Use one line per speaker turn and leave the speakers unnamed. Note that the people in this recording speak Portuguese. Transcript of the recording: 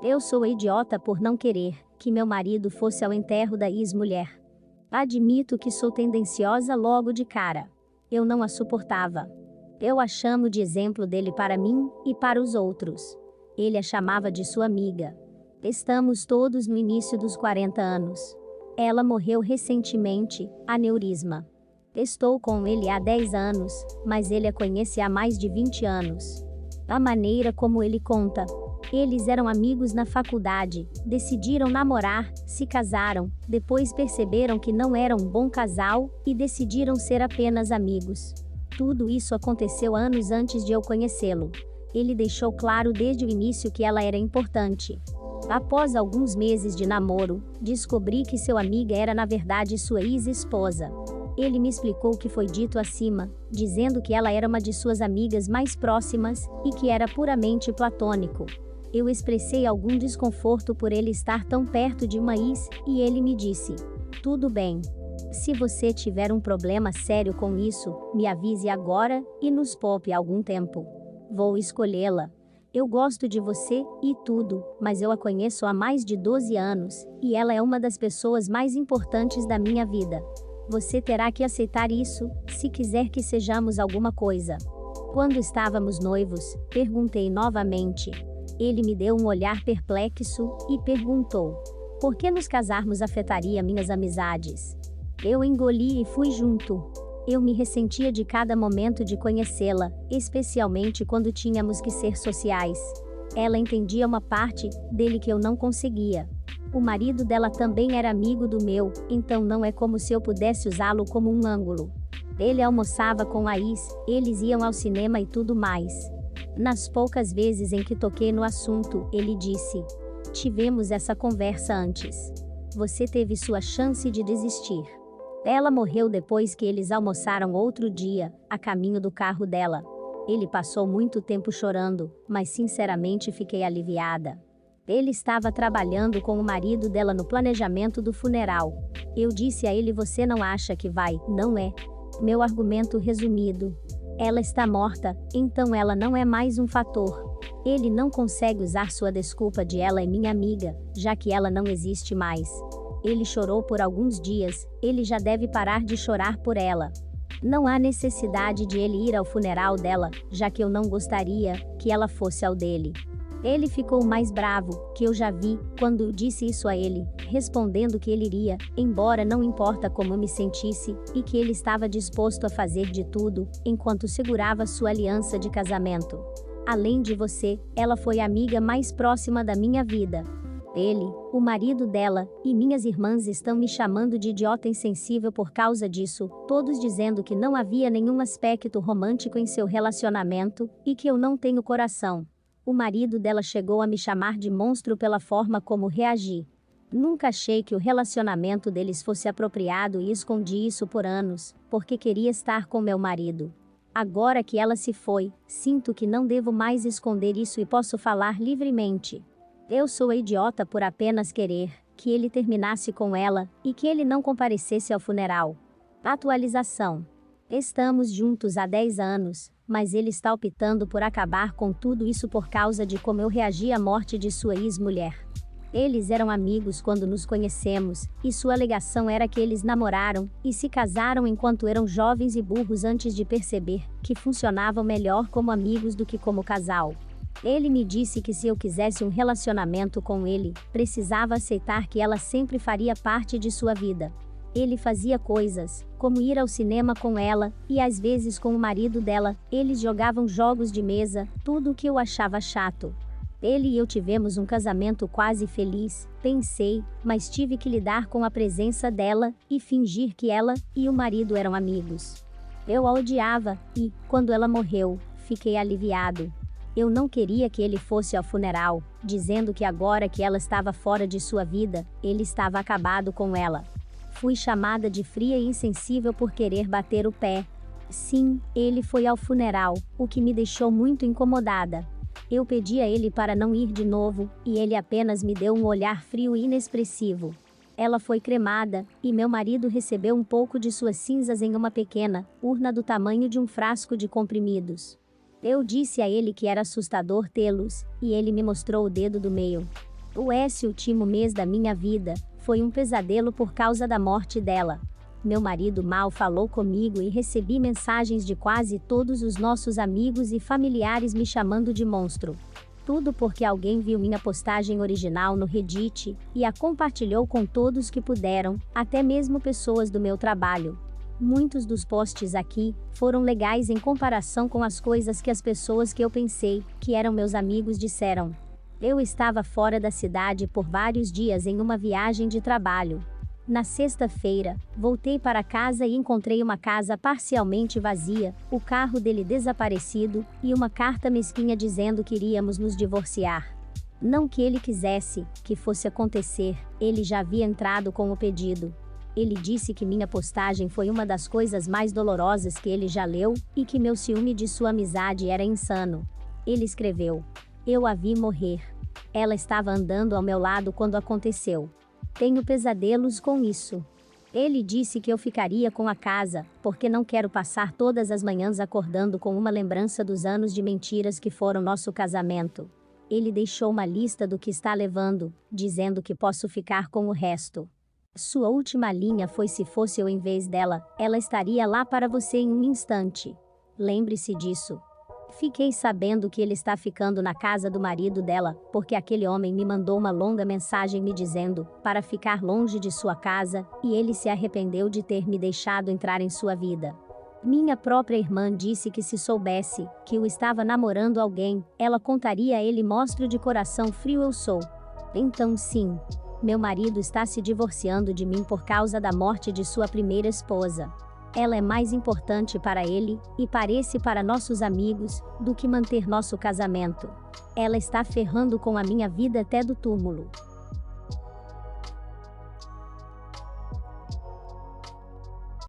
Eu sou idiota por não querer que meu marido fosse ao enterro da ex-mulher. Admito que sou tendenciosa logo de cara. Eu não a suportava. Eu a chamo de exemplo dele para mim e para os outros. Ele a chamava de sua amiga. Estamos todos no início dos 40 anos. Ela morreu recentemente, aneurisma. Estou com ele há 10 anos, mas ele a conhece há mais de 20 anos. A maneira como ele conta. Eles eram amigos na faculdade, decidiram namorar, se casaram, depois perceberam que não eram um bom casal e decidiram ser apenas amigos. Tudo isso aconteceu anos antes de eu conhecê-lo. Ele deixou claro desde o início que ela era importante. Após alguns meses de namoro, descobri que seu amiga era na verdade sua ex-esposa. Ele me explicou o que foi dito acima, dizendo que ela era uma de suas amigas mais próximas e que era puramente platônico. Eu expressei algum desconforto por ele estar tão perto de uma ex, e ele me disse: tudo bem. Se você tiver um problema sério com isso, me avise agora e nos poupe algum tempo. Vou escolhê-la. Eu gosto de você e tudo, mas eu a conheço há mais de 12 anos, e ela é uma das pessoas mais importantes da minha vida. Você terá que aceitar isso, se quiser que sejamos alguma coisa. Quando estávamos noivos, perguntei novamente. Ele me deu um olhar perplexo e perguntou: por que nos casarmos afetaria minhas amizades? Eu engoli e fui junto. Eu me ressentia de cada momento de conhecê-la, especialmente quando tínhamos que ser sociais. Ela entendia uma parte dele que eu não conseguia. O marido dela também era amigo do meu, então não é como se eu pudesse usá-lo como um ângulo. Ele almoçava com a ex, eles iam ao cinema e tudo mais. Nas poucas vezes em que toquei no assunto, ele disse: tivemos essa conversa antes. Você teve sua chance de desistir. Ela morreu depois que eles almoçaram outro dia, a caminho do carro dela. Ele passou muito tempo chorando, mas sinceramente fiquei aliviada. Ele estava trabalhando com o marido dela no planejamento do funeral. Eu disse a ele: você não acha que vai, não é? Meu argumento resumido. Ela está morta, então ela não é mais um fator. Ele não consegue usar sua desculpa de ela é minha amiga, já que ela não existe mais. Ele chorou por alguns dias, ele já deve parar de chorar por ela. Não há necessidade de ele ir ao funeral dela, já que eu não gostaria que ela fosse ao dele. Ele ficou mais bravo, que eu já vi, quando disse isso a ele, respondendo que ele iria, embora não importa como eu me sentisse, e que ele estava disposto a fazer de tudo, enquanto segurava sua aliança de casamento. Além de você, ela foi a amiga mais próxima da minha vida. Ele, o marido dela, e minhas irmãs estão me chamando de idiota insensível por causa disso, todos dizendo que não havia nenhum aspecto romântico em seu relacionamento, e que eu não tenho coração. O marido dela chegou a me chamar de monstro pela forma como reagi. Nunca achei que o relacionamento deles fosse apropriado e escondi isso por anos, porque queria estar com meu marido. Agora que ela se foi, sinto que não devo mais esconder isso e posso falar livremente. Eu sou idiota por apenas querer que ele terminasse com ela e que ele não comparecesse ao funeral. Atualização. Estamos juntos há 10 anos, mas ele está optando por acabar com tudo isso por causa de como eu reagi à morte de sua ex-mulher. Eles eram amigos quando nos conhecemos, e sua alegação era que eles namoraram e se casaram enquanto eram jovens e burros antes de perceber que funcionavam melhor como amigos do que como casal. Ele me disse que se eu quisesse um relacionamento com ele, precisava aceitar que ela sempre faria parte de sua vida. Ele fazia coisas, como ir ao cinema com ela, e às vezes com o marido dela, eles jogavam jogos de mesa, tudo o que eu achava chato. Ele e eu tivemos um casamento quase feliz, pensei, mas tive que lidar com a presença dela, e fingir que ela e o marido eram amigos. Eu a odiava, e, quando ela morreu, fiquei aliviado. Eu não queria que ele fosse ao funeral, dizendo que agora que ela estava fora de sua vida, ele estava acabado com ela. Fui chamada de fria e insensível por querer bater o pé. Sim, ele foi ao funeral, o que me deixou muito incomodada. Eu pedi a ele para não ir de novo, e ele apenas me deu um olhar frio e inexpressivo. Ela foi cremada, e meu marido recebeu um pouco de suas cinzas em uma pequena urna do tamanho de um frasco de comprimidos. Eu disse a ele que era assustador tê-los, e ele me mostrou o dedo do meio. Esse último mês da minha vida foi um pesadelo por causa da morte dela. Meu marido mal falou comigo e recebi mensagens de quase todos os nossos amigos e familiares me chamando de monstro. Tudo porque alguém viu minha postagem original no Reddit e a compartilhou com todos que puderam, até mesmo pessoas do meu trabalho. Muitos dos posts aqui foram legais em comparação com as coisas que as pessoas que eu pensei que eram meus amigos disseram. Eu estava fora da cidade por vários dias em uma viagem de trabalho. Na sexta-feira, voltei para casa e encontrei uma casa parcialmente vazia, o carro dele desaparecido e uma carta mesquinha dizendo que iríamos nos divorciar. Não que ele quisesse que fosse acontecer, ele já havia entrado com o pedido. Ele disse que minha postagem foi uma das coisas mais dolorosas que ele já leu e que meu ciúme de sua amizade era insano. Ele escreveu: "Eu a vi morrer. Ela estava andando ao meu lado quando aconteceu. Tenho pesadelos com isso." Ele disse que eu ficaria com a casa, porque não quero passar todas as manhãs acordando com uma lembrança dos anos de mentiras que foram nosso casamento. Ele deixou uma lista do que está levando, dizendo que posso ficar com o resto. Sua última linha foi: "Se fosse eu em vez dela, ela estaria lá para você em um instante. Lembre-se disso." Fiquei sabendo que ele está ficando na casa do marido dela, porque aquele homem me mandou uma longa mensagem me dizendo para ficar longe de sua casa, e ele se arrependeu de ter me deixado entrar em sua vida. Minha própria irmã disse que se soubesse que eu estava namorando alguém, ela contaria a ele. Mostro de coração frio eu sou. Então sim, meu marido está se divorciando de mim por causa da morte de sua primeira esposa. Ela é mais importante para ele, e parece para nossos amigos, do que manter nosso casamento. Ela está ferrando com a minha vida até do túmulo.